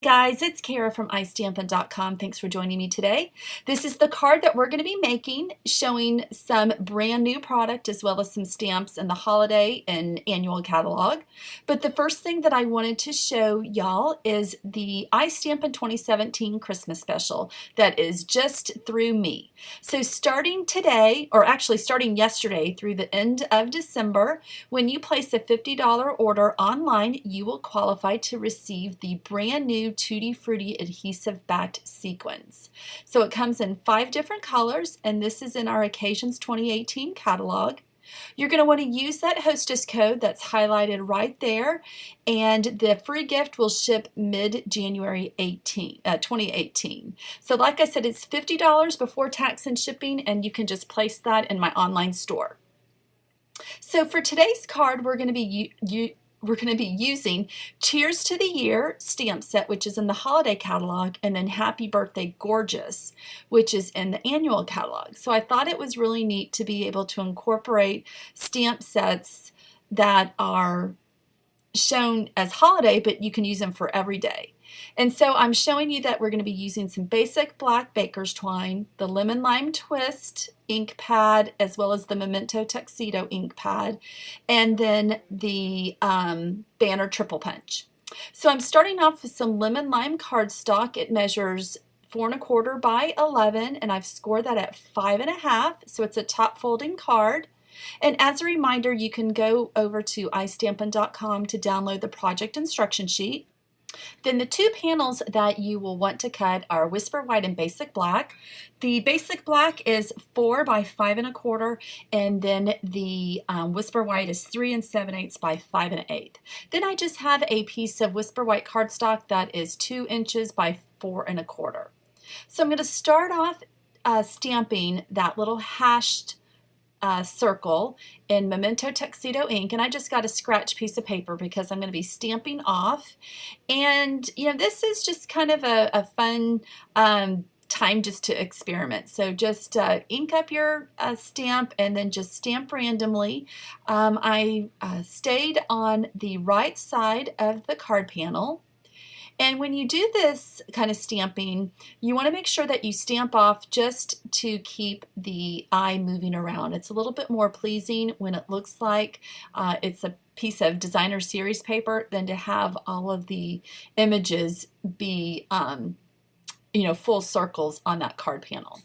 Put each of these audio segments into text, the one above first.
Guys, it's Kara from iStampin.com. Thanks for joining me today. This is the card that we're going to be making, showing some brand new product as well as some stamps in the holiday and annual catalog. But the first thing that I wanted to show y'all is the iStampin 2017 Christmas special that is just through me. So starting today, or actually starting yesterday through the end of December, when you place a $50 order online, you will qualify to receive the brand new Tutti Frutti adhesive backed sequins. So it comes in 5 different colors, and this is in our Occasions 2018 catalog. You're going to want to use that hostess code that's highlighted right there, and the free gift will ship mid-January 2018. So like I said, it's $50 before tax and shipping, and you can just place that in my online store. So for today's card, we're going to be using Cheers to the Year stamp set, which is in the holiday catalog, and then Happy Birthday Gorgeous, which is in the annual catalog. So I thought it was really neat to be able to incorporate stamp sets that are shown as holiday, but you can use them for every day. And so I'm showing you that we're going to be using some basic black baker's twine, the lemon lime twist ink pad, as well as the Memento Tuxedo ink pad, and then the banner triple punch. So I'm starting off with some lemon lime cardstock. It measures 4 1/4 by 11, and I've scored that at 5 1/2, so it's a top folding card. And as a reminder, you can go over to iStampin.com to download the project instruction sheet. Then the 2 panels that you will want to cut are Whisper White and Basic Black. The Basic Black is 4 by 5 1/4, and then the Whisper White is 3 7/8 by 5 1/8. Then I just have a piece of Whisper White cardstock that is 2 inches by 4 1/4. So I'm going to start off stamping that little hashed circle in Memento Tuxedo ink, and I just got a scratch piece of paper because I'm going to be stamping off. And you know, this is just kind of a fun time just to experiment. So just ink up your stamp and then just stamp randomly. I stayed on the right side of the card panel. And when you do this kind of stamping, you want to make sure that you stamp off just to keep the eye moving around. It's a little bit more pleasing when it looks like it's a piece of designer series paper than to have all of the images be, full circles on that card panel.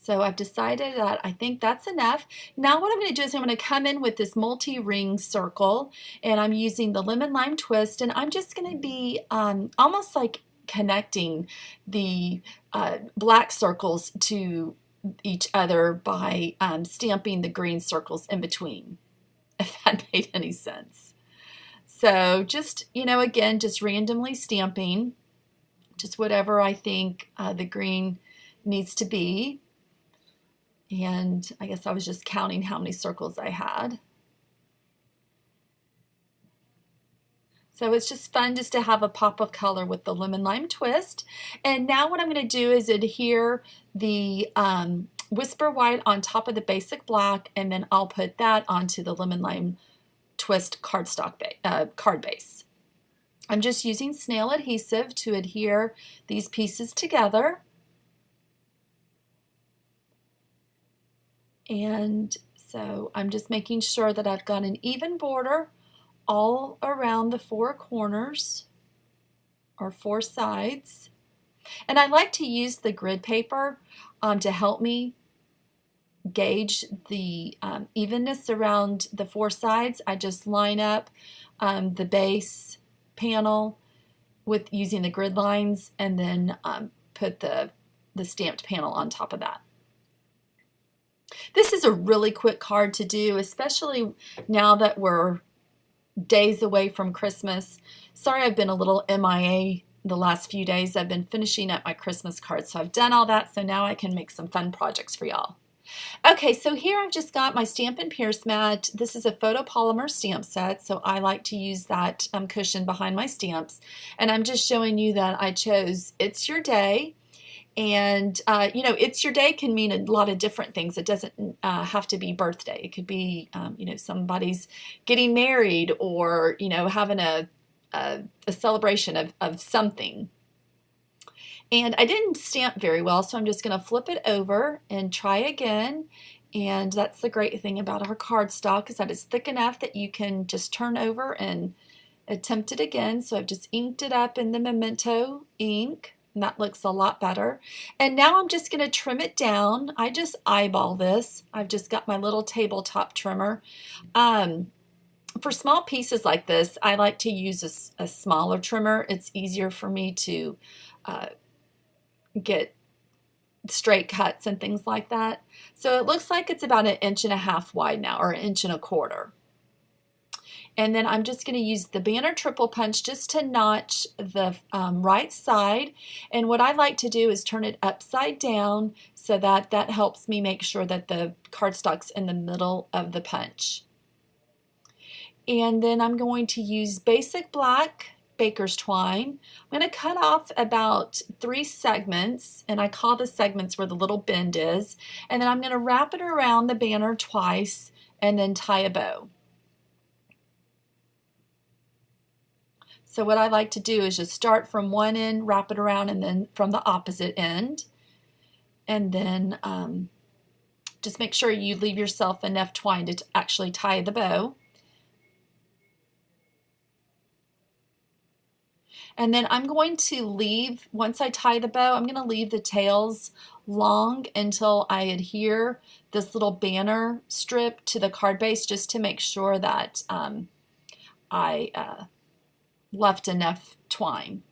So I've decided that I think that's enough. Now what I'm going to do is I'm going to come in with this multi-ring circle, and I'm using the lemon lime twist, and I'm just going to be almost like connecting the black circles to each other by stamping the green circles in between, if that made any sense. So just, again, just randomly stamping, just whatever I think the green needs to be. And I guess I was just counting how many circles I had. So it's just fun just to have a pop of color with the lemon lime twist. And now what I'm going to do is adhere the Whisper White on top of the basic black, and then I'll put that onto the lemon lime twist cardstock card base. I'm just using snail adhesive to adhere these pieces together. And so I'm just making sure that I've got an even border all around the 4 corners or 4 sides. And I like to use the grid paper to help me gauge the evenness around the 4 sides. I just line up the base panel with using the grid lines, and then put the stamped panel on top of that. This is a really quick card to do, especially now that we're days away from Christmas. Sorry, I've been a little MIA the last few days. I've been finishing up my Christmas cards, so I've done all that, so now I can make some fun projects for y'all. Okay, so here I've just got my Stampin' Pierce mat. This is a photopolymer stamp set, so I like to use that cushion behind my stamps. And I'm just showing you that I chose It's Your Day. And, you know, it's your day can mean a lot of different things. It doesn't have to be birthday. It could be, you know, somebody's getting married or, you know, having a celebration of something. And I didn't stamp very well, so I'm just going to flip it over and try again. And that's the great thing about our cardstock is that it's thick enough that you can just turn over and attempt it again. So I've just inked it up in the Memento ink, and that looks a lot better. And now I'm just going to trim it down. I just eyeball this. I've just got my little tabletop trimmer. For small pieces like this, I like to use a smaller trimmer. It's easier for me to get straight cuts and things like that. So it looks like it's about 1.5 inches wide now, or 1.25 inches. And then I'm just going to use the banner triple punch just to notch the right side. And what I like to do is turn it upside down so that that helps me make sure that the cardstock's in the middle of the punch. And then I'm going to use basic black baker's twine. I'm going to cut off about 3 segments, and I call the segments where the little bend is, and then I'm going to wrap it around the banner twice and then tie a bow. So what I like to do is just start from one end, wrap it around, and then from the opposite end, and then just make sure you leave yourself enough twine to actually tie the bow. And then I'm going to leave, once I tie the bow, I'm going to leave the tails long until I adhere this little banner strip to the card base, just to make sure that I left enough twine.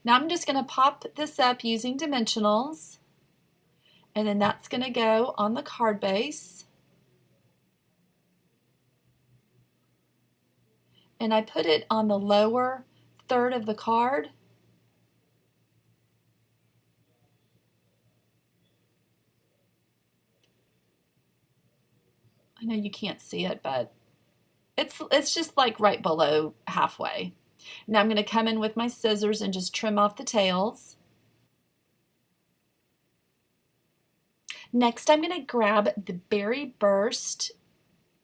Now I'm just going to pop this up using dimensionals, and then that's going to go on the card base. And I put it on the lower third of the card. I know you can't see it, but it's just like right below halfway. Now I'm going to come in with my scissors and just trim off the tails. Next, I'm going to grab the Berry Burst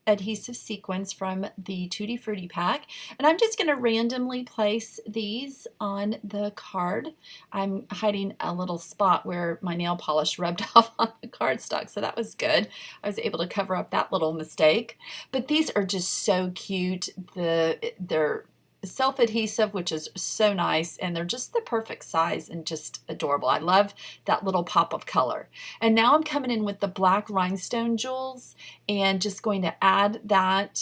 adhesive sequins from the Tutti Frutti pack, and I'm just going to randomly place these on the card. I'm hiding a little spot where my nail polish rubbed off on the cardstock, so that was good. I was able to cover up that little mistake. But these are just so cute. They're self-adhesive, which is so nice, and they're just the perfect size and just adorable. I love that little pop of color. And now I'm coming in with the black rhinestone jewels and just going to add that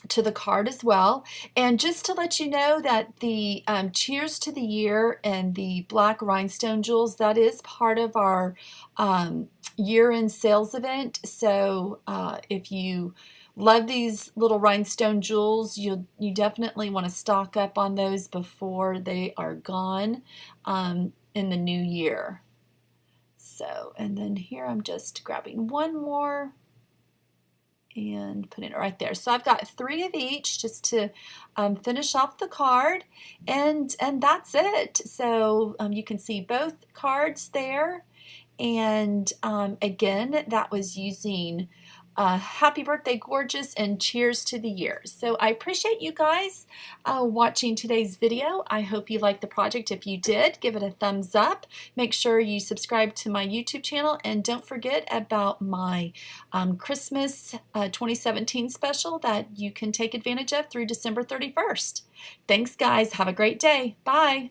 to the card as well. And just to let you know that the Cheers to the Year and the black rhinestone jewels, that is part of our year-end sales event. So if you love these little rhinestone jewels, you definitely want to stock up on those before they are gone in the new year. So, and then here I'm just grabbing one more and putting it right there. So I've got 3 of each just to finish off the card, and that's it. So you can see both cards there, and again, that was using Happy Birthday Gorgeous and Cheers to the Year. So I appreciate you guys watching today's video. I hope you liked the project. If you did, give it a thumbs up. Make sure you subscribe to my YouTube channel, and don't forget about my Christmas 2017 special that you can take advantage of through December 31st. Thanks guys. Have a great day. Bye.